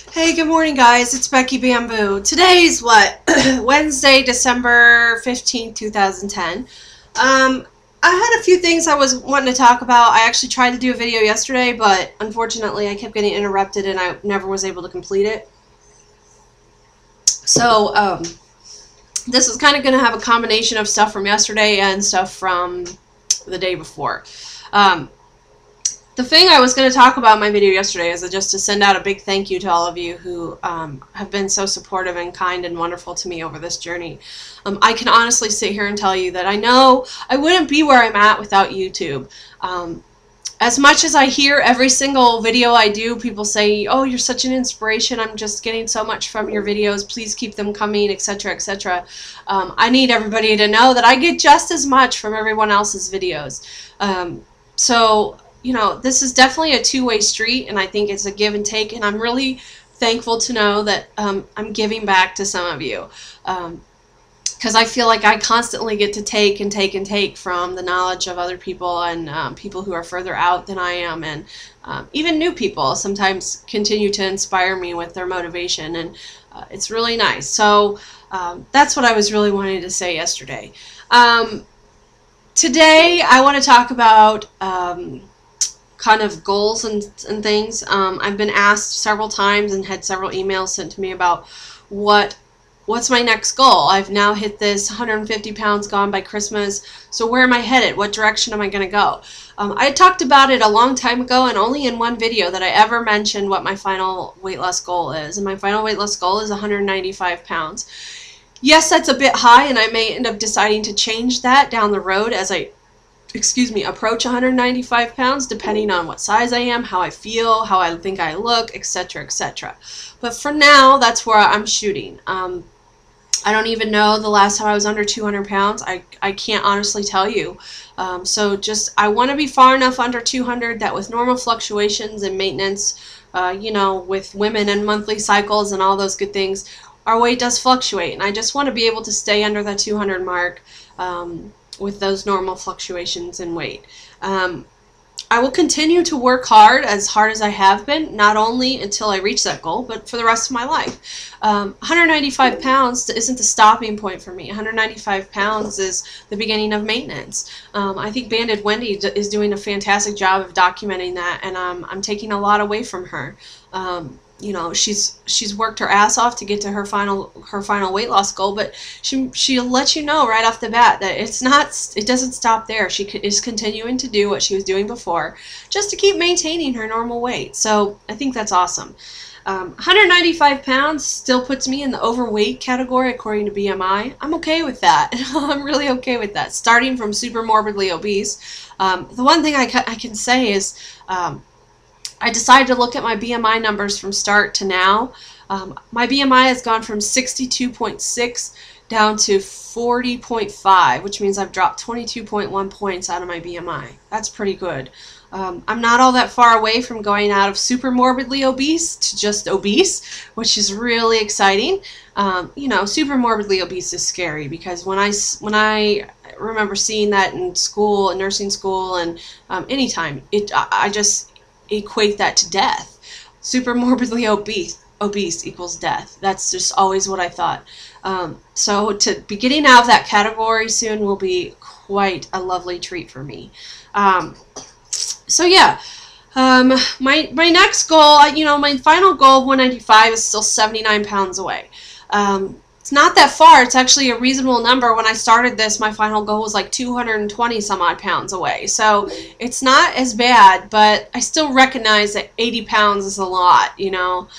Hey, good morning, guys. It's Becky Bamboo. Today's what? Wednesday, December 15th, 2010. I had a few things I was wanting to talk about. I actually tried to do a video yesterday, but unfortunately I kept getting interrupted and I never was able to complete it. So, this is kind of going to have a combination of stuff from yesterday and stuff from the day before. Um, The thing I was going to talk about in my video yesterday is just to send out a big thank you to all of you who have been so supportive and kind and wonderful to me over this journey. I can honestly sit here and tell you that I know I wouldn't be where I'm at without YouTube. As much as I hear every single video I do, people say, oh, you're such an inspiration, I'm just getting so much from your videos, please keep them coming, etc., etc. I need everybody to know that I get just as much from everyone else's videos. So, you know, this is definitely a two-way street, and I think it's a give and take, and I'm really thankful to know that I'm giving back to some of you, because I feel like I constantly get to take and take and take from the knowledge of other people and people who are further out than I am, and even new people sometimes continue to inspire me with their motivation, and it's really nice. So that's what I was really wanting to say yesterday. Today I want to talk about kind of goals and things. I've been asked several times and had several emails sent to me about what's my next goal. I've now hit this 150 pounds gone by Christmas, so where am I headed? What direction am I going to go? I talked about it a long time ago, and only in one video that I ever mentioned what my final weight loss goal is, and my final weight loss goal is 195 pounds. Yes, that's a bit high, and I may end up deciding to change that down the road as I approach 195 pounds, depending on what size I am, how I feel, how I think I look, etc., etc. But for now, that's where I'm shooting. I don't even know the last time I was under 200 pounds. I can't honestly tell you. So I want to be far enough under 200 that with normal fluctuations and maintenance, you know, with women and monthly cycles and all those good things, our weight does fluctuate. And I just want to be able to stay under the 200 mark, with those normal fluctuations in weight. I will continue to work hard as I have been, not only until I reach that goal, but for the rest of my life. 195 pounds isn't the stopping point for me. 195 pounds is the beginning of maintenance. I think Banded Wendy is doing a fantastic job of documenting that, and I'm taking a lot away from her. You know, she's worked her ass off to get to her final weight loss goal, but she'll let you know right off the bat that it doesn't stop there. She is continuing to do what she was doing before, just to keep maintaining her normal weight. So I think that's awesome. 195 pounds still puts me in the overweight category according to BMI. I'm okay with that. I'm really okay with that. Starting from super morbidly obese, the one thing I can say is, I decided to look at my BMI numbers from start to now. My BMI has gone from 62.6 down to 40.5, which means I've dropped 22.1 points out of my BMI. That's pretty good. I'm not all that far away from going out of super morbidly obese to just obese, which is really exciting. You know, super morbidly obese is scary because when I remember seeing that in school, in nursing school, and anytime, I just equate that to death. Super morbidly obese equals death. That's just always what I thought. So to be getting out of that category soon will be quite a lovely treat for me. So yeah, my next goal, you know, my final goal of 195 is still 79 pounds away. It's not that far. It's actually a reasonable number. When I started this, my final goal was like 220 some odd pounds away. So it's not as bad, but I still recognize that 80 pounds is a lot, you know.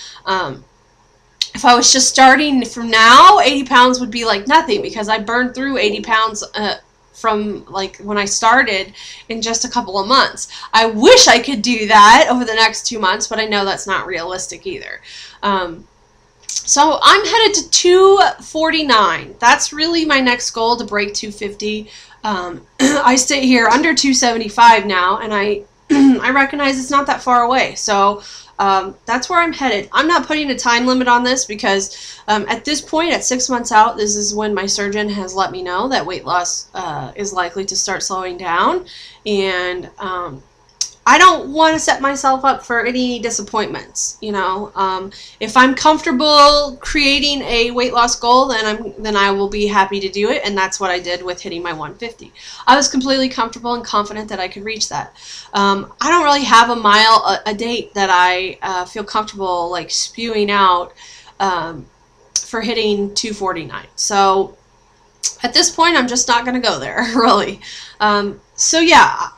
If I was just starting from now, 80 pounds would be like nothing because I burned through 80 pounds from like when I started in just a couple of months. I wish I could do that over the next 2 months, but I know that's not realistic either. So I'm headed to 249. That's really my next goal, to break 250. I stay here under 275 now, and I recognize it's not that far away. So that's where I'm headed. I'm not putting a time limit on this because at this point, at 6 months out, this is when my surgeon has let me know that weight loss is likely to start slowing down, and I don't want to set myself up for any disappointments, you know. If I'm comfortable creating a weight loss goal, then I will be happy to do it, and that's what I did with hitting my 150. I was completely comfortable and confident that I could reach that. I don't really have a mile a date that I feel comfortable like spewing out for hitting 249. So at this point, I'm just not going to go there, really. So yeah.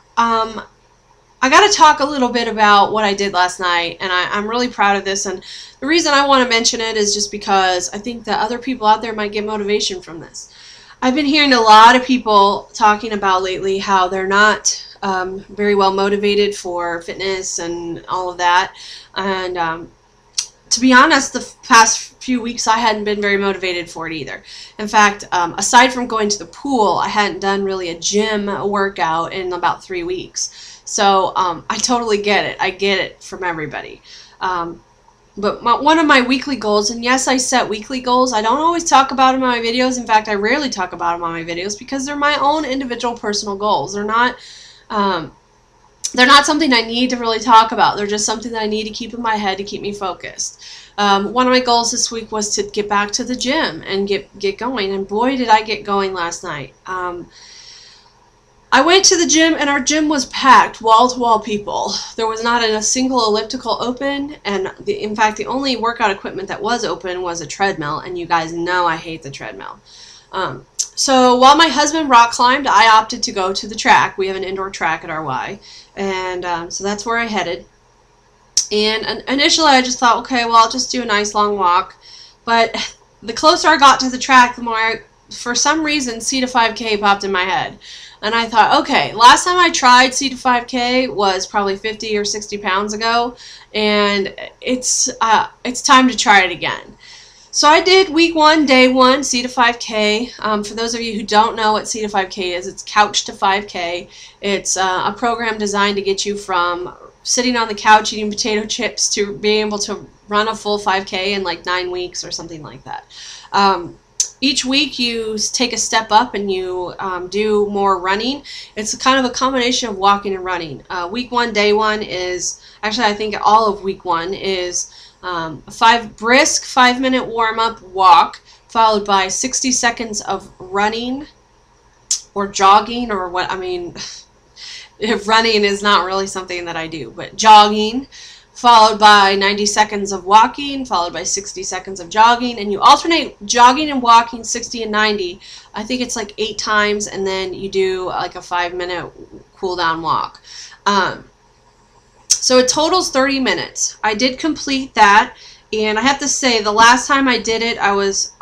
I got to talk a little bit about what I did last night, and I'm really proud of this, and the reason I want to mention it is just because I think that other people out there might get motivation from this. I've been hearing a lot of people talking about lately how they're not very well motivated for fitness and all of that, and to be honest, the past few weeks I hadn't been very motivated for it either. In fact, aside from going to the pool, I hadn't done really a gym workout in about 3 weeks. So I totally get it. I get it from everybody. But one of my weekly goals, and yes, I set weekly goals. I don't always talk about them in my videos. In fact, I rarely talk about them on my videos because they're my own individual personal goals. They're not something I need to really talk about. They're just something that I need to keep in my head to keep me focused. One of my goals this week was to get back to the gym and get going. And boy, did I get going last night. I went to the gym, and our gym was packed, wall-to-wall people. There was not a single elliptical open, and in fact, the only workout equipment that was open was a treadmill, and you guys know I hate the treadmill. So while my husband rock climbed, I opted to go to the track. We have an indoor track at our Y, and so that's where I headed. And initially, I just thought, okay, well, I'll just do a nice long walk. But the closer I got to the track, the more, for some reason, C to 5K popped in my head. And I thought, okay, last time I tried C to 5K was probably 50 or 60 pounds ago, and it's time to try it again. So I did week 1, day 1, C to 5K. For those of you who don't know what C to 5K is, it's Couch to 5K. It's a program designed to get you from sitting on the couch eating potato chips to being able to run a full 5K in like 9 weeks or something like that. Each week you take a step up and you do more running. It's kind of a combination of walking and running. Week 1, day 1 is, actually I think all of week 1 is a brisk 5-minute warm-up walk followed by 60 seconds of running or jogging, or what, I mean, running is not really something that I do, but jogging, followed by 90 seconds of walking, followed by 60 seconds of jogging, and you alternate jogging and walking 60 and 90. I think it's like 8 times, and then you do like a 5-minute cool down walk. So it totals 30 minutes. I did complete that, and I have to say the last time I did it, I was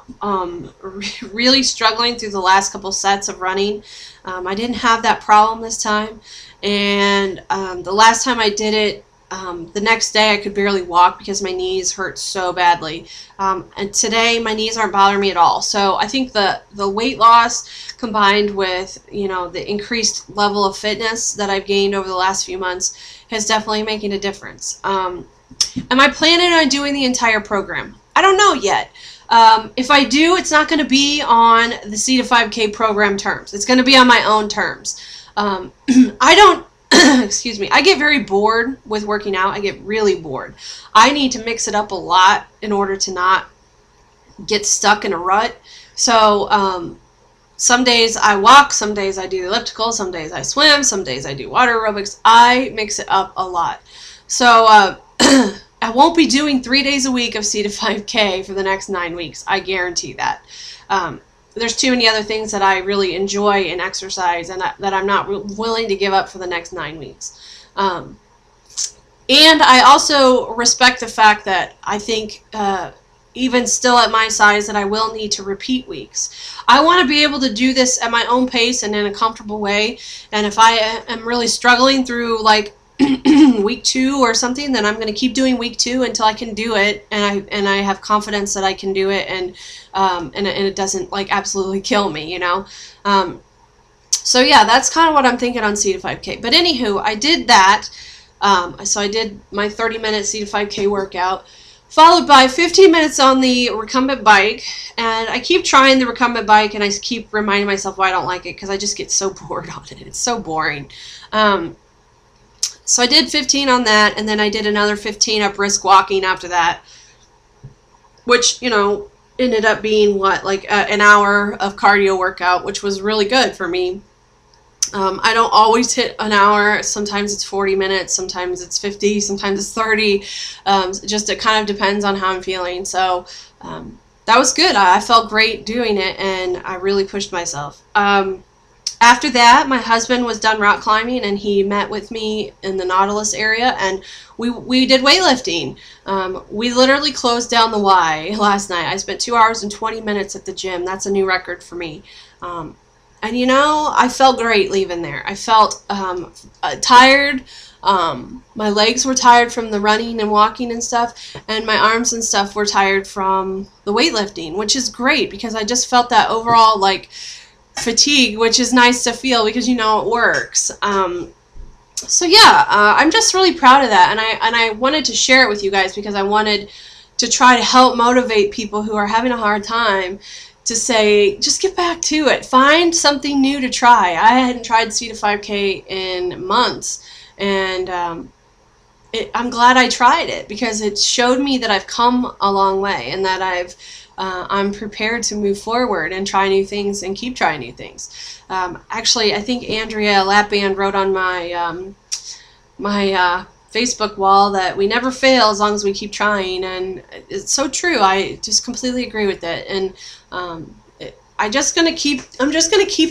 really struggling through the last couple sets of running. I didn't have that problem this time, and the last time I did it, the next day I could barely walk because my knees hurt so badly. And today my knees aren't bothering me at all. So I think the weight loss combined with, you know, the increased level of fitness that I've gained over the last few months is definitely making a difference. Am I planning on doing the entire program? I don't know yet. If I do, it's not going to be on the C to 5K program terms. It's going to be on my own terms. I don't excuse me, I get very bored with working out. I get really bored. I need to mix it up a lot in order to not get stuck in a rut. So some days I walk, some days I do elliptical, some days I swim, some days I do water aerobics. I mix it up a lot. So I won't be doing 3 days a week of C to 5K for the next 9 weeks. I guarantee that. There's too many other things that I really enjoy in exercise and that I'm not willing to give up for the next 9 weeks. And I also respect the fact that I think even still at my size that I will need to repeat weeks. I want to be able to do this at my own pace and in a comfortable way. And if I am really struggling through like week 2 or something, then I'm going to keep doing week 2 until I can do it, and I have confidence that I can do it, and it doesn't like absolutely kill me, you know. So yeah, that's kind of what I'm thinking on C to 5K. But anywho, I did that. So I did my 30-minute C to 5K workout, followed by 15 minutes on the recumbent bike. And I keep trying the recumbent bike, and I keep reminding myself why I don't like it, because I just get so bored on it. It's so boring. So I did 15 on that, and then I did another 15 of brisk walking after that, which, you know, ended up being what, like an hour of cardio workout, which was really good for me. I don't always hit an hour. Sometimes it's 40 minutes, sometimes it's 50, sometimes it's 30. Just it kind of depends on how I'm feeling. So that was good. I felt great doing it, and I really pushed myself. After that, my husband was done rock climbing, and he met with me in the Nautilus area, and we did weightlifting. We literally closed down the Y last night. I spent 2 hours and 20 minutes at the gym. That's a new record for me. And you know, I felt great leaving there. I felt tired. My legs were tired from the running and walking and stuff, and my arms and stuff were tired from the weightlifting, which is great because I just felt that overall like fatigue, which is nice to feel because you know it works. So yeah, I'm just really proud of that, and I wanted to share it with you guys because I wanted to try to help motivate people who are having a hard time to say, just get back to it. Find something new to try. I hadn't tried C to 5K in months, and I'm glad I tried it because it showed me that I've come a long way and that I'm prepared to move forward and try new things and keep trying new things. Actually, I think Andrea Lapband wrote on my my Facebook wall that we never fail as long as we keep trying, and it's so true. I just completely agree with it, and I'm just gonna keep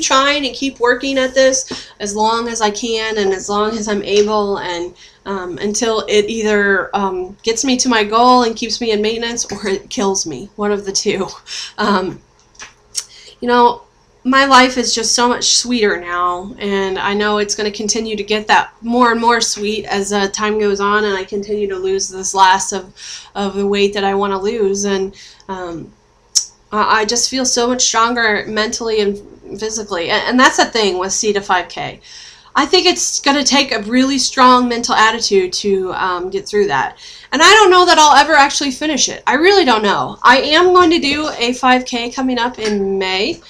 trying and keep working at this as long as I can and as long as I'm able, and until it either gets me to my goal and keeps me in maintenance, or it kills me. One of the two. You know, my life is just so much sweeter now, and I know it's going to continue to get that more and more sweet as time goes on, and I continue to lose this last of the weight that I want to lose, and I just feel so much stronger mentally and physically, and that's the thing with C to 5K. I think it's going to take a really strong mental attitude to get through that. And I don't know that I'll ever actually finish it. I really don't know. I am going to do a 5K coming up in May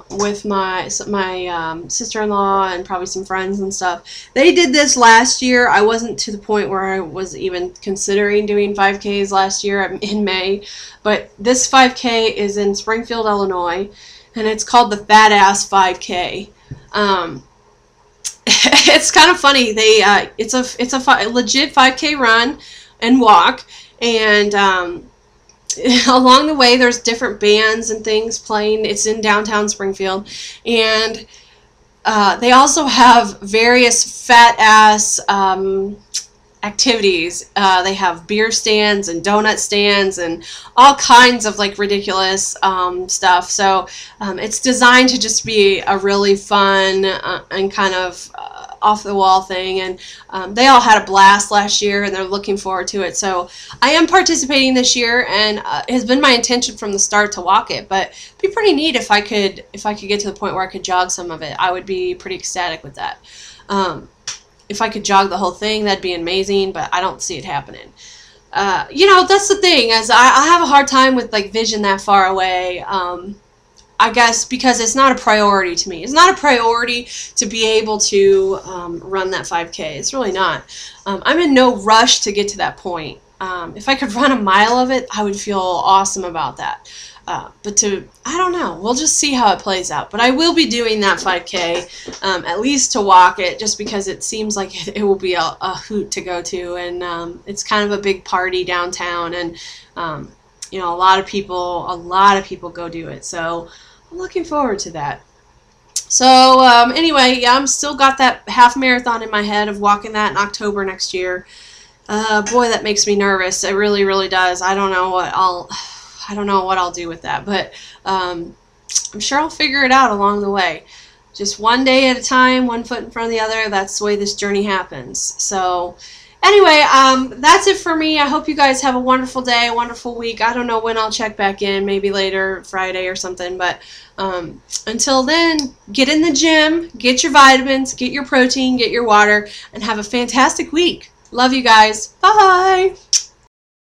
with my sister-in-law and probably some friends and stuff. They did this last year. I wasn't to the point where I was even considering doing 5Ks last year in May. But this 5K is in Springfield, Illinois, and it's called the Fat Ass 5K. It's kind of funny. It's a legit 5K run and walk, and along the way there's different bands and things playing. It's in downtown Springfield, and they also have various fat ass activities. They have beer stands and donut stands and all kinds of like ridiculous stuff. So it's designed to just be a really fun and kind of off the wall thing, and they all had a blast last year and they're looking forward to it. So I am participating this year, and it has been my intention from the start to walk it, but it'd be pretty neat if I could get to the point where I could jog some of it. I would be pretty ecstatic with that. If I could jog the whole thing, that'd be amazing, but I don't see it happening. You know, that's the thing, as I have a hard time with like vision that far away. I guess because it's not a priority to me. It's not a priority to be able to run that 5K. It's really not. I'm in no rush to get to that point. If I could run a mile of it, I would feel awesome about that. But I don't know. We'll just see how it plays out. But I will be doing that 5K, at least to walk it, just because it seems like it will be a hoot to go to. And it's kind of a big party downtown. And, you know, a lot of people go do it. So I'm looking forward to that. So anyway, yeah, I'm still got that half marathon in my head of walking that in October next year. Boy, that makes me nervous. It really, really does. I don't know what I'll do with that, but I'm sure I'll figure it out along the way. Just one day at a time, one foot in front of the other. That's the way this journey happens. So anyway, that's it for me. I hope you guys have a wonderful day, a wonderful week. I don't know when I'll check back in, maybe later, Friday or something. But until then, get in the gym, get your vitamins, get your protein, get your water, and have a fantastic week. Love you guys. Bye.